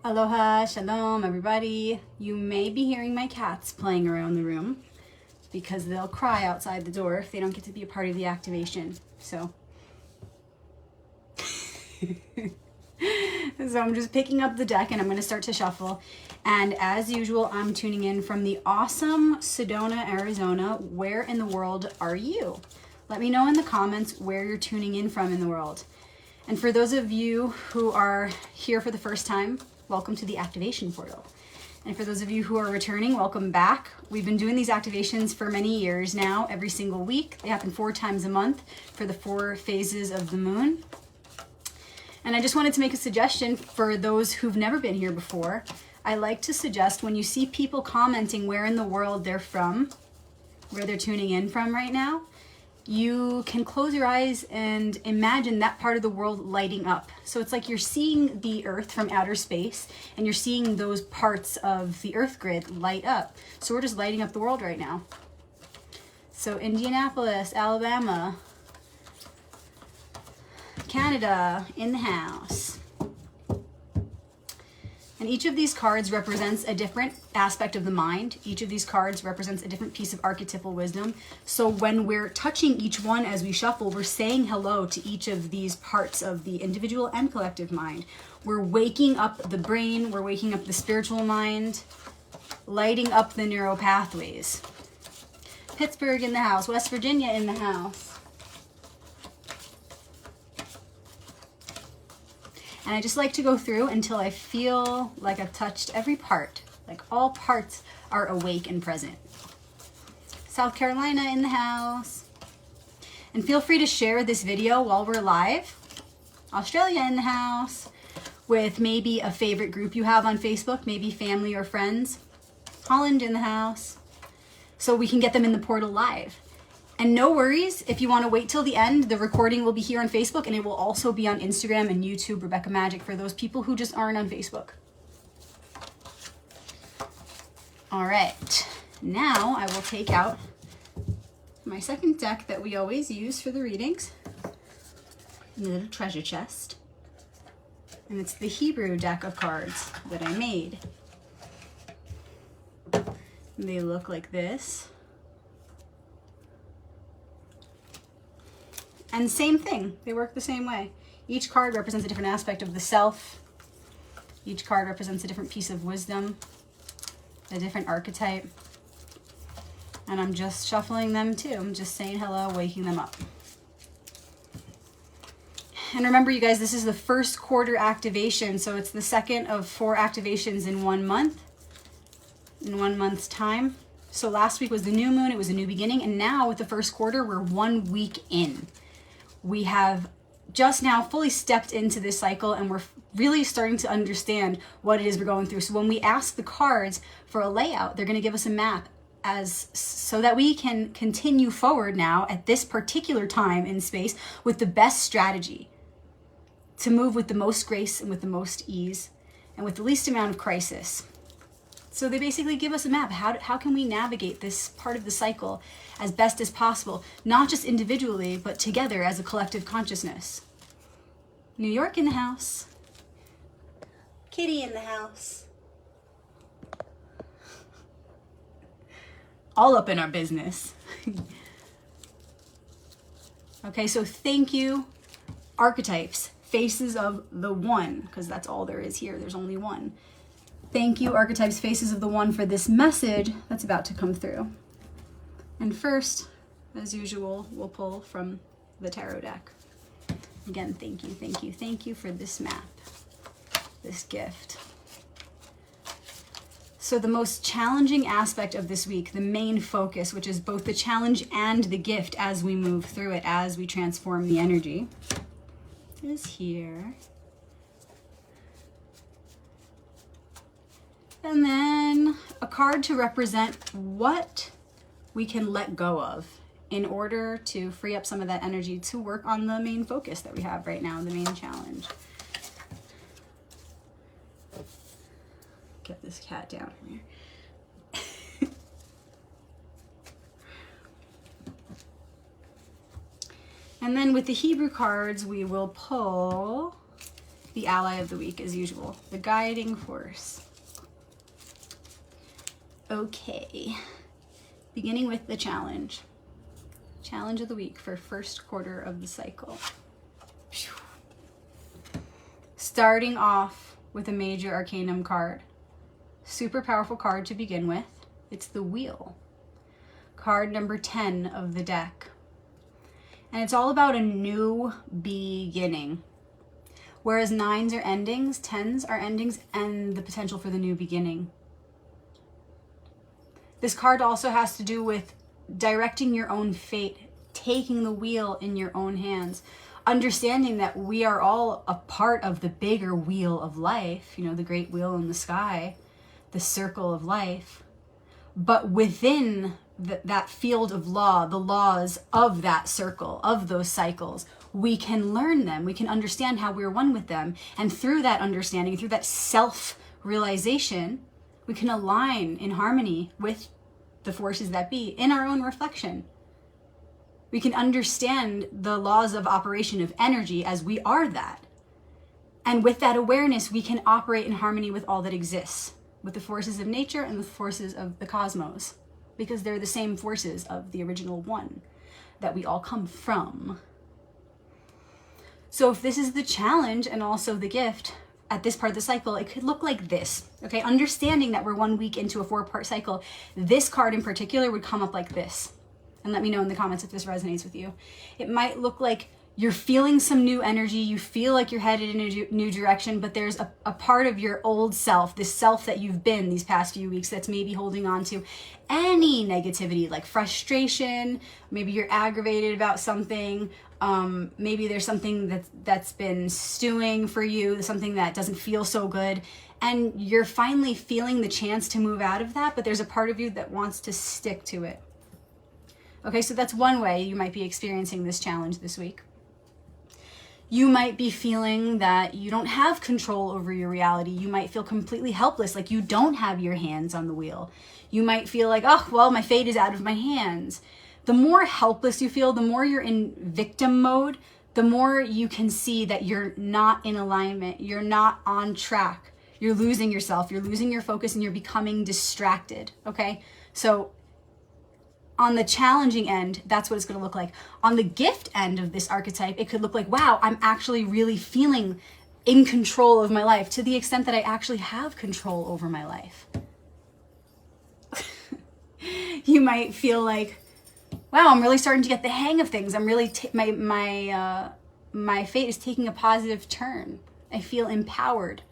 Aloha, shalom, everybody. You may be hearing my cats playing around the room because they'll cry outside the door if they don't get to be a part of the activation. So I'm just picking up the deck and I'm going to start to shuffle. And as usual, I'm tuning in from the awesome Sedona, Arizona. Where in the world are you? Let me know in the comments where you're tuning in from in the world. And for those of you who are here for the first time, welcome to the activation portal. And for those of you who are returning, welcome back. We've been doing these activations for many years now, every single week. They happen 4 times a month for the 4 phases of the moon. And I just wanted to make a suggestion for those who've never been here before. I like to suggest when you see people commenting where in the world they're from, where they're tuning in from right now, you can close your eyes and imagine that part of the world lighting up. So it's like you're seeing the earth from outer space and you're seeing those parts of the earth grid light up. So we're just lighting up the world right now. So Indianapolis, Alabama, Canada in the house. And each of these cards represents a different aspect of the mind. Each of these cards represents a different piece of archetypal wisdom. So when we're touching each one as we shuffle, we're saying hello to each of these parts of the individual and collective mind. We're waking up the brain, we're waking up the spiritual mind, lighting up the neural pathways. Pittsburgh in the house, West Virginia in the house. And I just like to go through until I feel like I've touched every part, like all parts are awake and present. South Carolina in the house. And feel free to share this video while we're live. Australia in the house, with maybe a favorite group you have on Facebook, maybe family or friends. Holland in the house, so we can get them in the portal live. And no worries, if you want to wait till the end, the recording will be here on Facebook and it will also be on Instagram and YouTube, Rebecca Magic, for those people who just aren't on Facebook. All right, now I will take out my second deck that we always use for the readings, the little treasure chest. And it's the Hebrew deck of cards that I made. They look like this. And same thing, they work the same way. Each card represents a different aspect of the self. Each card represents a different piece of wisdom, a different archetype. And I'm just shuffling them too. I'm just saying hello, waking them up. And remember, you guys, this is the first quarter activation, so it's the second of 4 activations in 1 month, in 1 month's time. So last week was the new moon, it was a new beginning, and now with the first quarter, we're 1 week in. We have just now fully stepped into this cycle and we're really starting to understand what it is we're going through. So when we ask the cards for a layout, they're going to give us a map so that we can continue forward now at this particular time in space with the best strategy to move with the most grace and with the most ease and with the least amount of crisis. So they basically give us a map. How can we navigate this part of the cycle as best as possible, not just individually, but together as a collective consciousness. New York in the house. Kitty in the house. All up in our business. Okay, so thank you, archetypes, faces of the one, because that's all there is here. There's only one. Thank you, archetypes, faces of the one, for this message that's about to come through. And first, as usual, we'll pull from the tarot deck. Again, thank you, thank you, thank you for this map, this gift. So the most challenging aspect of this week, the main focus, which is both the challenge and the gift as we move through it, as we transform the energy, is here. And then a card to represent what we can let go of in order to free up some of that energy to work on the main focus that we have right now, the main challenge. Get this cat down here. And then with the Hebrew cards, we will pull the ally of the week as usual, the guiding force. Okay, beginning with the challenge. Challenge of the week for first quarter of the cycle. Starting off with a major arcanum card. Super powerful card to begin with. It's the Wheel. Card number 10 of the deck. And it's all about a new beginning. Whereas 9s are endings, 10s are endings, and the potential for the new beginning. This card also has to do with directing your own fate, taking the wheel in your own hands, understanding that we are all a part of the bigger wheel of life, you know, the great wheel in the sky, the circle of life. But within that field of law, the laws of that circle, of those cycles, we can learn them. We can understand how we're one with them. And through that understanding, through that self-realization, we can align in harmony with the forces that be in our own reflection. We can understand the laws of operation of energy as we are that. And with that awareness, we can operate in harmony with all that exists, with the forces of nature and the forces of the cosmos, because they're the same forces of the original one that we all come from. So if this is the challenge and also the gift at this part of the cycle, it could look like this, okay? Understanding that we're 1 week into a 4-part cycle, this card in particular would come up like this. And let me know in the comments if this resonates with you. It might look like you're feeling some new energy, you feel like you're headed in a new direction, but there's a part of your old self, this self that you've been these past few weeks, that's maybe holding on to any negativity, like frustration, maybe you're aggravated about something, maybe there's something that's been stewing for you, something that doesn't feel so good, and you're finally feeling the chance to move out of that, but there's a part of you that wants to stick to it. Okay, so that's one way you might be experiencing this challenge this week. You might be feeling that you don't have control over your reality. You might feel completely helpless, like you don't have your hands on the wheel. You might feel like, oh, well, my fate is out of my hands. The more helpless you feel, the more you're in victim mode, the more you can see that you're not in alignment. You're not on track. You're losing yourself. You're losing your focus and you're becoming distracted, okay? So on the challenging end, that's what it's going to look like. On the gift end of this archetype, it could look like, wow, I'm actually really feeling in control of my life, to the extent that I actually have control over my life. You might feel like, wow, I'm really starting to get the hang of things. I'm really, my fate is taking a positive turn. I feel empowered.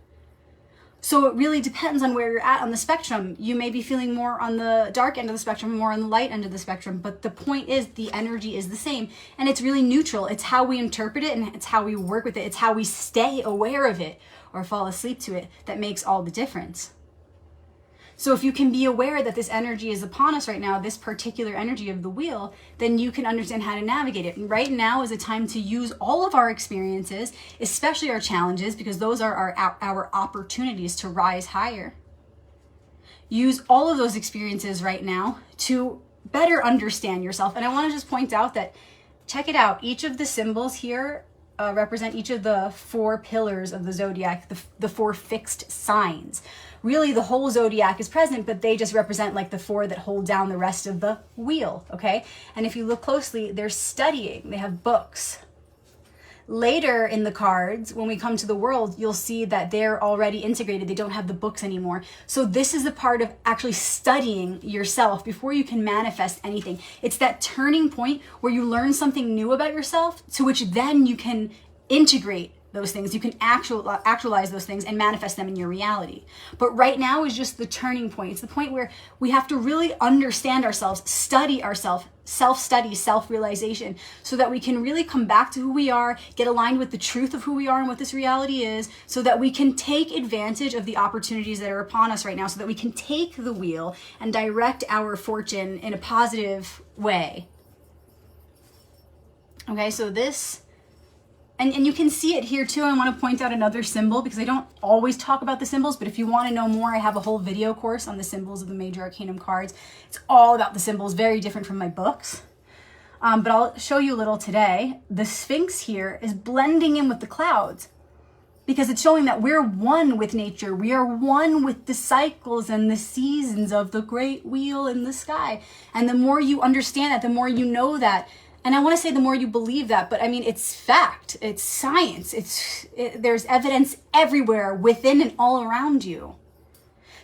So it really depends on where you're at on the spectrum. You may be feeling more on the dark end of the spectrum, more on the light end of the spectrum, but the point is the energy is the same, and it's really neutral. It's how we interpret it, and it's how we work with it. It's how we stay aware of it or fall asleep to it that makes all the difference. So if you can be aware that this energy is upon us right now, this particular energy of the wheel, then you can understand how to navigate it. And right now is a time to use all of our experiences, especially our challenges, because those are our opportunities to rise higher. Use all of those experiences right now to better understand yourself. And I want to just point out that, check it out, each of the symbols here represent each of the 4 pillars of the zodiac, the 4 fixed signs. Really, the whole zodiac is present, but they just represent like the 4 that hold down the rest of the wheel, okay? And if you look closely, they're studying, they have books. Later in the cards, when we come to the world, you'll see that they're already integrated. They don't have the books anymore. So this is the part of actually studying yourself before you can manifest anything. It's that turning point where you learn something new about yourself, to which then you can integrate those things. You can actualize those things and manifest them in your reality. But right now is just the turning point. It's the point where we have to really understand ourselves, study ourselves, self-study, self-realization, so that we can really come back to who we are, get aligned with the truth of who we are and what this reality is, so that we can take advantage of the opportunities that are upon us right now, so that we can take the wheel and direct our fortune in a positive way. Okay, so this, and you can see it here too. I want to point out another symbol, because I don't always talk about the symbols, but if you want to know more, I have a whole video course on the symbols of the major arcanum cards. It's all about the symbols, very different from my books. But I'll show you a little today. The Sphinx here is blending in with the clouds. because it's showing that we're one with nature. We are one with the cycles and the seasons of the great wheel in the sky. And the more you understand that, the more you know that. And I want to say the more you believe that, but I mean, it's fact, it's science, there's evidence everywhere within and all around you.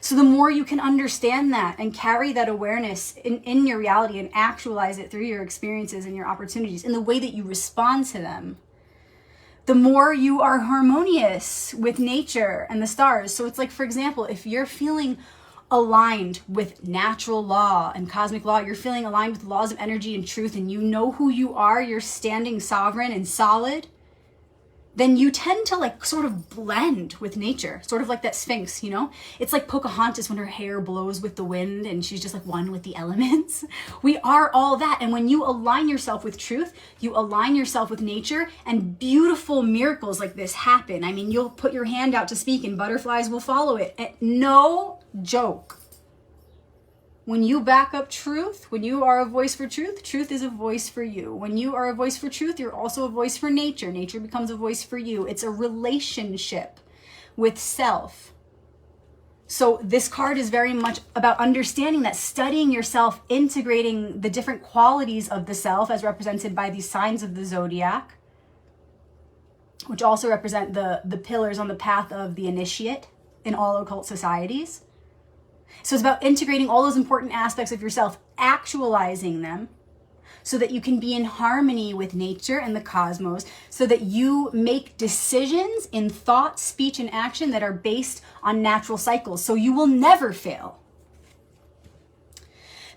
So the more you can understand that and carry that awareness in your reality and actualize it through your experiences and your opportunities in the way that you respond to them, the more you are harmonious with nature and the stars. So it's like, for example, if you're feeling aligned with natural law and cosmic law, you're feeling aligned with laws of energy and truth, and you know who you are, you're standing sovereign and solid, then you tend to like sort of blend with nature, sort of like that Sphinx, you know? It's like Pocahontas when her hair blows with the wind and she's just like one with the elements. We are all that. And when you align yourself with truth, you align yourself with nature, and beautiful miracles like this happen. I mean, you'll put your hand out to speak and butterflies will follow it. No joke. When you back up truth, when you are a voice for truth, truth is a voice for you. When you are a voice for truth, you're also a voice for nature. Nature becomes a voice for you. It's a relationship with self. So this card is very much about understanding that, studying yourself, integrating the different qualities of the self as represented by these signs of the zodiac, which also represent the pillars on the path of the initiate in all occult societies. So it's about integrating all those important aspects of yourself, actualizing them so that you can be in harmony with nature and the cosmos, so that you make decisions in thought, speech, and action that are based on natural cycles. So you will never fail.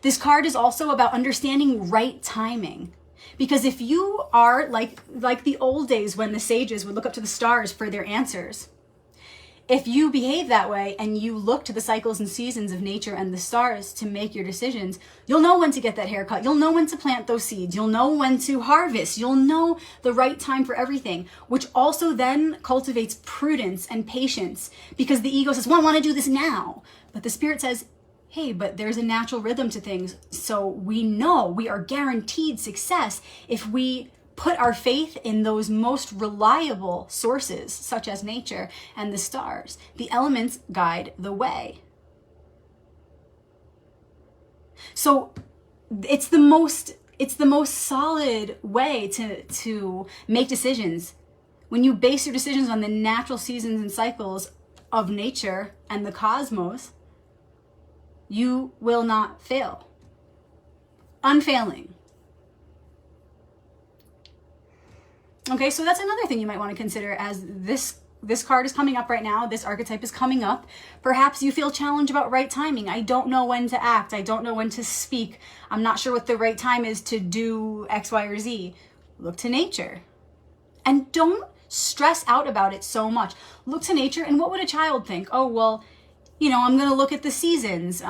This card is also about understanding right timing. Because if you are like the old days when the sages would look up to the stars for their answers, if you behave that way and you look to the cycles and seasons of nature and the stars to make your decisions, you'll know when to get that haircut. You'll know when to plant those seeds. You'll know when to harvest. You'll know the right time for everything, which also then cultivates prudence and patience, because the ego says, well, I want to do this now. But the spirit says, hey, but there's a natural rhythm to things. So we know we are guaranteed success if we put our faith in those most reliable sources, such as nature and the stars. The elements guide the way. So it's the most solid way to make decisions. When you base your decisions on the natural seasons and cycles of nature and the cosmos, you will not fail. Unfailing. Okay, so that's another thing you might want to consider as this card is coming up right now. This archetype is coming up. Perhaps you feel challenged about right timing. I don't know when to act. I don't know when to speak. I'm not sure what the right time is to do X, Y, or Z. Look to nature. And don't stress out about it so much. Look to nature, and what would a child think? Oh, well, I'm going to look at the seasons.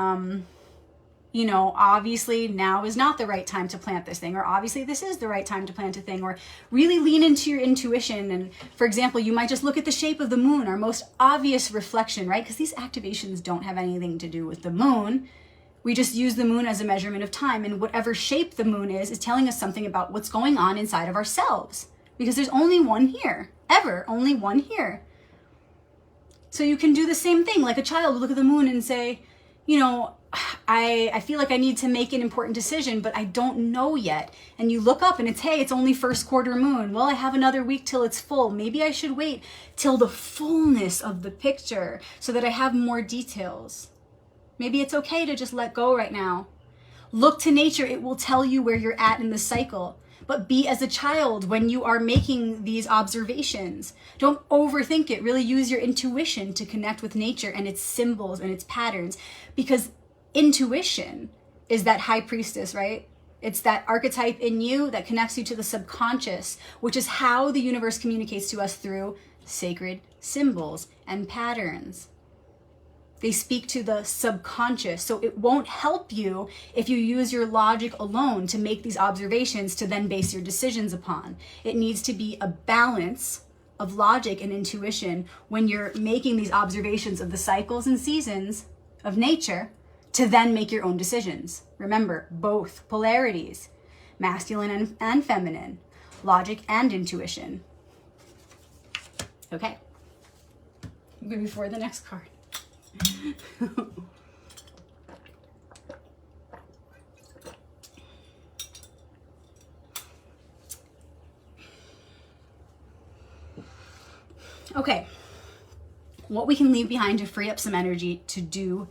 Obviously now is not the right time to plant this thing, or obviously this is the right time to plant a thing, or really lean into your intuition. And for example, you might just look at the shape of the moon, our most obvious reflection, right? Because these activations don't have anything to do with the moon. We just use the moon as a measurement of time, and whatever shape the moon is telling us something about what's going on inside of ourselves, because there's only one here, ever, only one here. So you can do the same thing, like a child would look at the moon and say, I feel like I need to make an important decision, but I don't know yet. And you look up and it's only first quarter moon. Well, I have another week till it's full. Maybe I should wait till the fullness of the picture so that I have more details. Maybe it's okay to just let go right now. Look to nature. It will tell you where you're at in the cycle. But be as a child when you are making these observations. Don't overthink it. Really use your intuition to connect with nature and its symbols and its patterns, because intuition is that high priestess, right? It's that archetype in you that connects you to the subconscious, which is how the universe communicates to us through sacred symbols and patterns. They speak to the subconscious, so it won't help you if you use your logic alone to make these observations to then base your decisions upon. It needs to be a balance of logic and intuition when you're making these observations of the cycles and seasons of nature to then make your own decisions. Remember, both polarities, masculine and feminine, logic and intuition. Okay. before the next card. Okay, what we can leave behind to free up some energy to do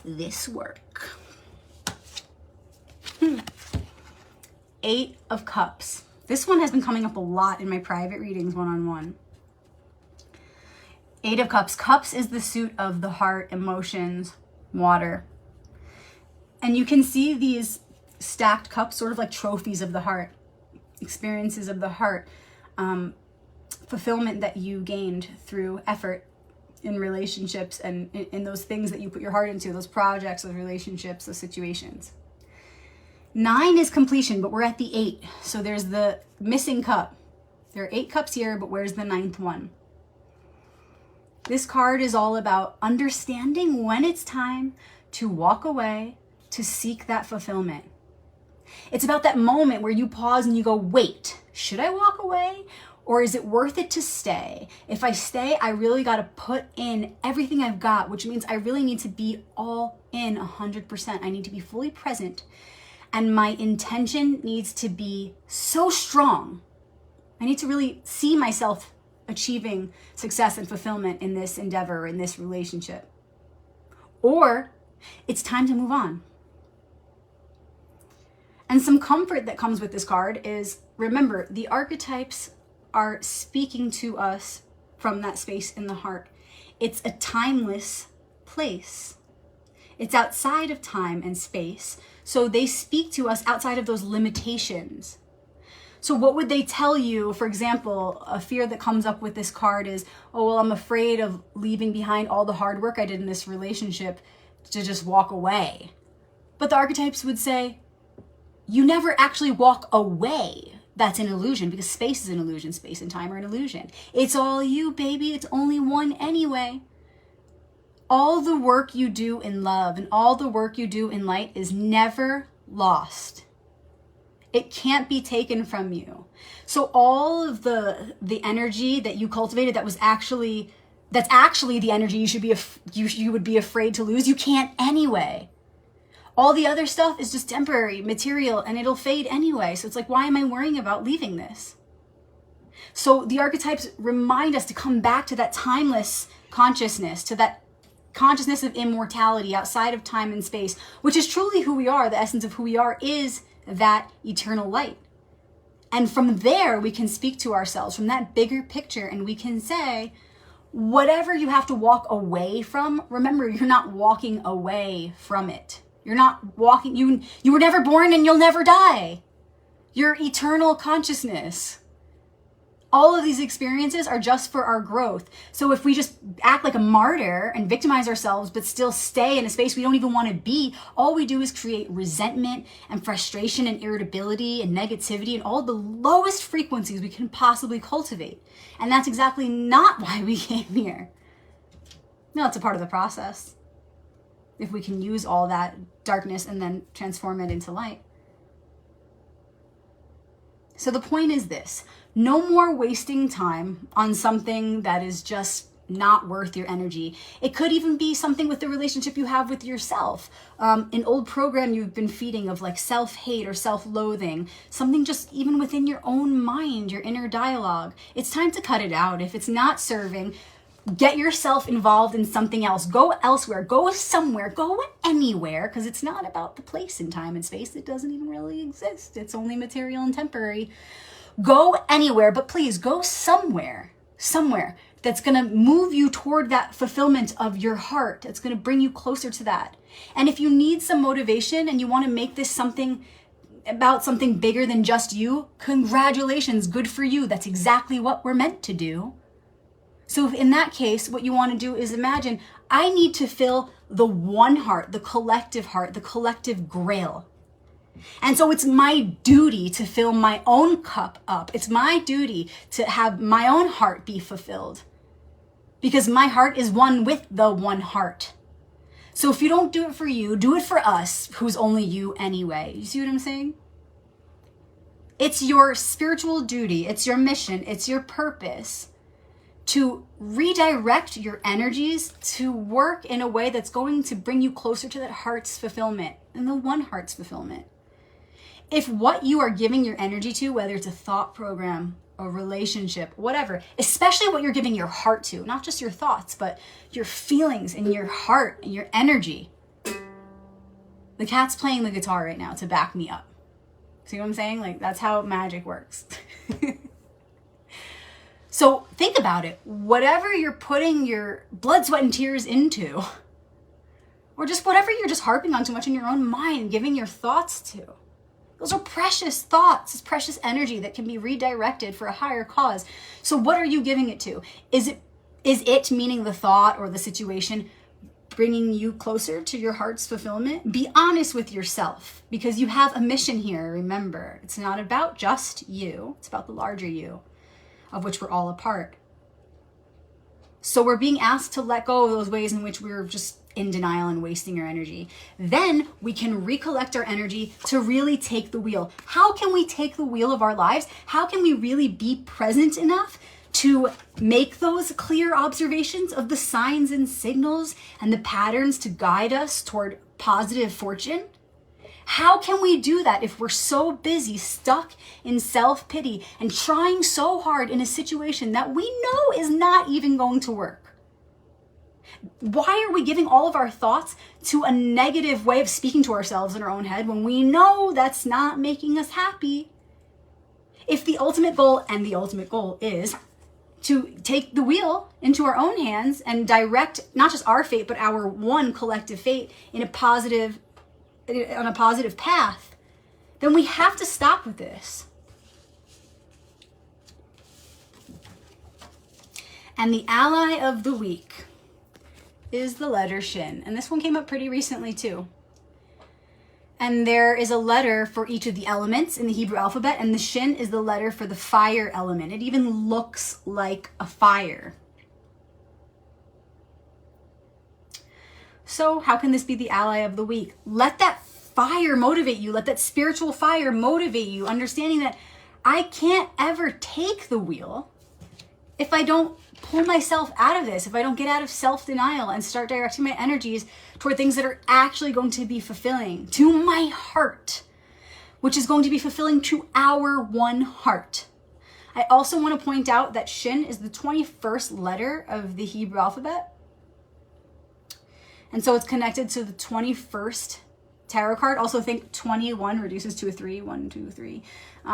this work. 8 of Cups. This one has been coming up a lot in my private readings one-on-one. 8 of Cups. Cups is the suit of the heart, emotions, water. And you can see these stacked cups sort of like trophies of the heart, experiences of the heart, fulfillment that you gained through effort in relationships and in those things that you put your heart into, those projects, those relationships, those situations. 9 is completion, but we're at the 8. So there's the missing cup. There are 8 cups here, but where's the 9th one? This card is all about understanding when it's time to walk away, to seek that fulfillment. It's about that moment where you pause and you go, wait, should I walk away? Or is it worth it to stay? If I stay, I really got to put in everything I've got, which means I really need to be all in 100%. I need to be fully present. And my intention needs to be so strong. I need to really see myself achieving success and fulfillment in this endeavor, in this relationship. Or it's time to move on. And some comfort that comes with this card is, remember, the archetypes are speaking to us from that space in the heart. It's a timeless place. It's outside of time and space. So they speak to us outside of those limitations. So what would they tell you? For example, a fear that comes up with this card is, oh, well, I'm afraid of leaving behind all the hard work I did in this relationship to just walk away. But the archetypes would say, you never actually walk away. That's an illusion, because space is an illusion. Space and time are an illusion. It's all you, baby. It's only one anyway. All the work you do in love and all the work you do in light is never lost. It can't be taken from you. So all of the energy that you cultivated that's actually the energy you would be afraid to lose, you can't anyway. All the other stuff is just temporary, material, and it'll fade anyway. So it's like, why am I worrying about leaving this? So the archetypes remind us to come back to that timeless consciousness, to that consciousness of immortality outside of time and space, which is truly who we are. The essence of who we are is that eternal light. And from there, we can speak to ourselves from that bigger picture, and we can say, whatever you have to walk away from, remember, you're not walking away from it. You're not walking, you were never born and you'll never die. You're eternal consciousness. All of these experiences are just for our growth. So if we just act like a martyr and victimize ourselves, but still stay in a space we don't even want to be, all we do is create resentment and frustration and irritability and negativity and all the lowest frequencies we can possibly cultivate. And that's exactly not why we came here. No, it's a part of the process. If we can use all that darkness and then transform it into light. So the point is this: no more wasting time on something that is just not worth your energy. It could even be something with the relationship you have with yourself. An old program you've been feeding of like self-hate or self-loathing, something just even within your own mind, your inner dialogue. It's time to cut it out. If it's not serving, get yourself involved in something else. Go elsewhere. Go somewhere. Go anywhere, because it's not about the place in time and space. It doesn't even really exist. It's only material and temporary. Go anywhere, but please go somewhere that's going to move you toward that fulfillment of your heart. It's going to bring you closer to that. And if you need some motivation and you want to make this something about something bigger than just you, congratulations. Good for you. That's exactly what we're meant to do. So in that case, what you want to do is imagine, I need to fill the one heart, the collective grail. And so it's my duty to fill my own cup up. It's my duty to have my own heart be fulfilled, because my heart is one with the one heart. So if you don't do it for you, do it for us, who's only you anyway. You see what I'm saying? It's your spiritual duty. It's your mission. It's your purpose to redirect your energies to work in a way that's going to bring you closer to that heart's fulfillment and the one heart's fulfillment. If what you are giving your energy to, whether it's a thought program, a relationship, whatever, especially what you're giving your heart to, not just your thoughts, but your feelings and your heart and your energy. The cat's playing the guitar right now to back me up. See what I'm saying? Like, that's how magic works. So think about it. Whatever you're putting your blood, sweat, and tears into, or just whatever you're just harping on too much in your own mind, giving your thoughts to, those are precious thoughts. It's precious energy that can be redirected for a higher cause. So what are you giving it to? Is it meaning the thought or the situation bringing you closer to your heart's fulfillment? Be honest with yourself, because you have a mission here. Remember, it's not about just you. It's about the larger you, of which we're all a part. So we're being asked to let go of those ways in which we're just in denial and wasting our energy. Then we can recollect our energy to really take the wheel. How can we take the wheel of our lives? How can we really be present enough to make those clear observations of the signs and signals and the patterns to guide us toward positive fortune? How can we do that if we're so busy, stuck in self-pity and trying so hard in a situation that we know is not even going to work? Why are we giving all of our thoughts to a negative way of speaking to ourselves in our own head when we know that's not making us happy? If the ultimate goal, and the ultimate goal is to take the wheel into our own hands and direct not just our fate, but our one collective fate on a positive path, then we have to stop with this. And the ally of the week is the letter Shin. And this one came up pretty recently too. And there is a letter for each of the elements in the Hebrew alphabet, and the Shin is the letter for the fire element. It even looks like a fire. So how can this be the ally of the week? Let that fire motivate you. Let that spiritual fire motivate you, understanding that I can't ever take the wheel if I don't pull myself out of this, if I don't get out of self-denial and start directing my energies toward things that are actually going to be fulfilling to my heart, which is going to be fulfilling to our one heart. I also want to point out that Shin is the 21st letter of the Hebrew alphabet. And so it's connected to the 21st tarot card. Also think 21 reduces to a 3, 1, 2, 3.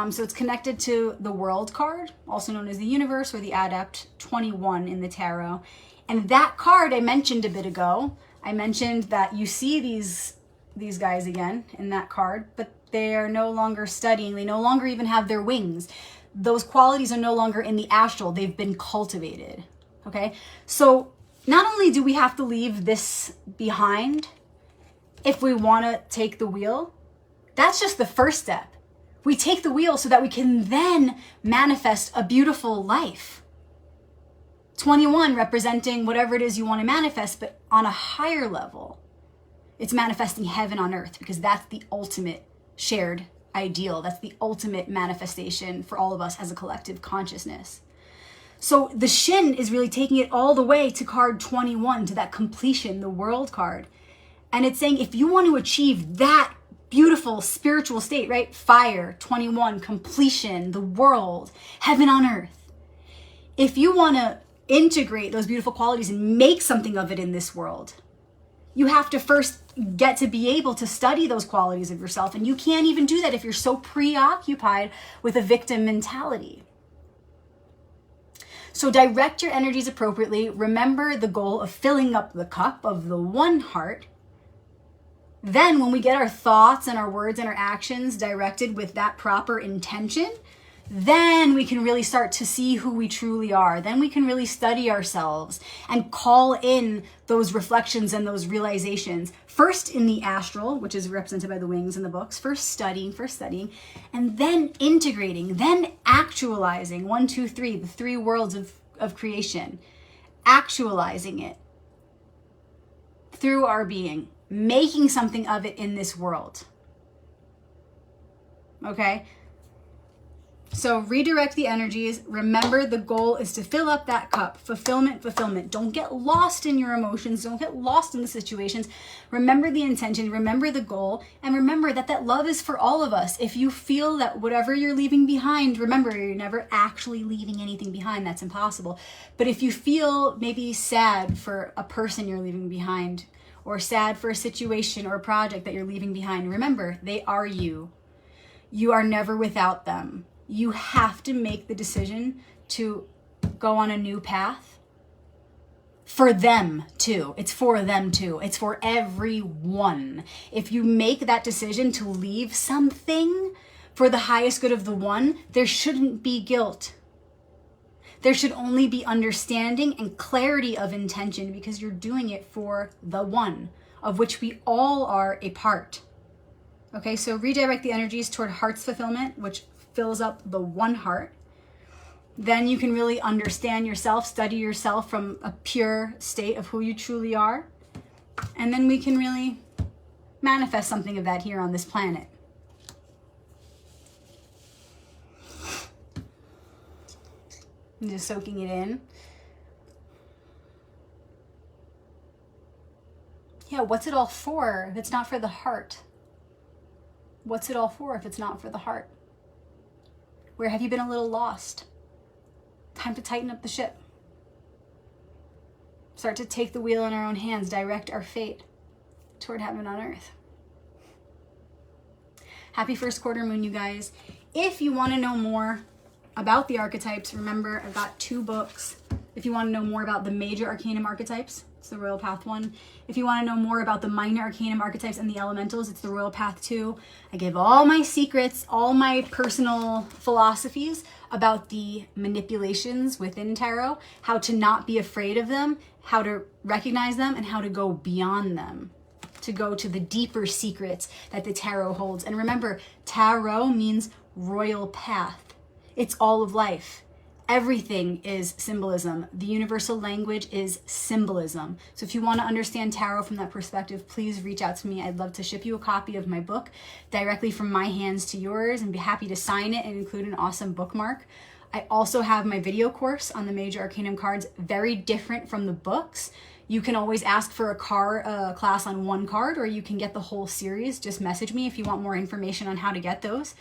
So it's connected to the world card, also known as the universe or the adept, 21 in the tarot. And that card I mentioned a bit ago, I mentioned that you see these guys again in that card, but they are no longer studying. They no longer even have their wings. Those qualities are no longer in the astral. They've been cultivated. Okay? So not only do we have to leave this behind if we want to take the wheel, that's just the first step. We take the wheel so that we can then manifest a beautiful life. 21 representing whatever it is you want to manifest, but on a higher level. It's manifesting heaven on earth, because that's the ultimate shared ideal. That's the ultimate manifestation for all of us as a collective consciousness. So the Shin is really taking it all the way to card 21, to that completion, the world card. And it's saying if you want to achieve that beautiful spiritual state, right? Fire, 21, completion, the world, heaven on earth. If you want to integrate those beautiful qualities and make something of it in this world, you have to first get to be able to study those qualities of yourself. And you can't even do that if you're so preoccupied with a victim mentality. So direct your energies appropriately. Remember the goal of filling up the cup of the one heart. Then when we get our thoughts and our words and our actions directed with that proper intention, then we can really start to see who we truly are. Then we can really study ourselves and call in those reflections and those realizations. First in the astral, which is represented by the wings in the books, first studying, and then integrating, then actualizing, 1, 2, 3, the 3 worlds of creation, actualizing it through our being, making something of it in this world. Okay? So redirect the energies. Remember, the goal is to fill up that cup. Fulfillment, fulfillment. Don't get lost in your emotions. Don't get lost in the situations. Remember the intention. Remember the goal. And remember that that love is for all of us. If you feel that whatever you're leaving behind, remember, you're never actually leaving anything behind. That's impossible. But if you feel maybe sad for a person you're leaving behind, or sad for a situation or a project that you're leaving behind, remember, they are you. You are never without them. You have to make the decision to go on a new path for them too. It's for them too. It's for everyone. If you make that decision to leave something for the highest good of the one, there shouldn't be guilt. There should only be understanding and clarity of intention, because you're doing it for the one, of which we all are a part. Okay, so redirect the energies toward heart's fulfillment, which fills up the one heart. Then you can really understand yourself, study yourself from a pure state of who you truly are. And then we can really manifest something of that here on this planet. I'm just soaking it in. Yeah, what's it all for if it's not for the heart? What's it all for if it's not for the heart? Where have you been a little lost? Time to tighten up the ship. Start to take the wheel in our own hands, direct our fate toward heaven on earth. Happy first quarter moon, you guys. If you want to know more about the archetypes, remember, I've got 2 books. If you want to know more about the major arcanum archetypes, it's the Royal Path 1. If you want to know more about the minor arcanum archetypes and the elementals, it's the Royal Path 2. I give all my secrets, all my personal philosophies about the manipulations within tarot, how to not be afraid of them, how to recognize them, and how to go beyond them, to go to the deeper secrets that the tarot holds. And remember, tarot means royal path. It's all of life. Everything is symbolism. The universal language is symbolism. So if you want to understand tarot from that perspective, please reach out to me. I'd love to ship you a copy of my book directly from my hands to yours, and be happy to sign it and include an awesome bookmark. I also have my video course on the major arcanum cards, very different from the books. You can always ask for a class on one card, or you can get the whole series. Just message me if you want more information on how to get those.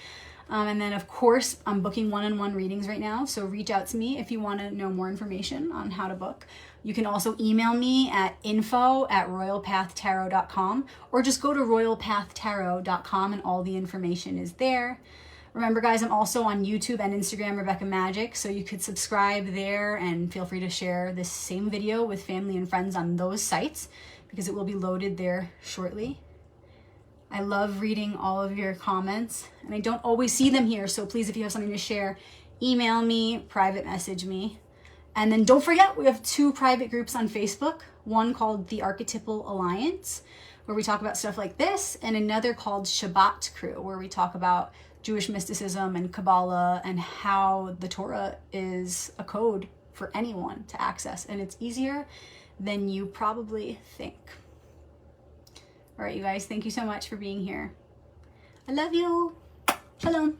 And then, of course, I'm booking one-on-one readings right now, so reach out to me if you want to know more information on how to book. You can also email me at info@royalpathtarot.com, or just go to royalpathtarot.com and all the information is there. Remember, guys, I'm also on YouTube and Instagram, Rebecca Magic, so you could subscribe there, and feel free to share this same video with family and friends on those sites, because it will be loaded there shortly. I love reading all of your comments, and I don't always see them here, so please, if you have something to share, email me, private message me. And then don't forget, we have 2 private groups on Facebook, one called the Archetypal Alliance, where we talk about stuff like this, and another called Shabbat Crew, where we talk about Jewish mysticism and Kabbalah and how the Torah is a code for anyone to access, and it's easier than you probably think. All right, you guys, thank you so much for being here. I love you. Shalom.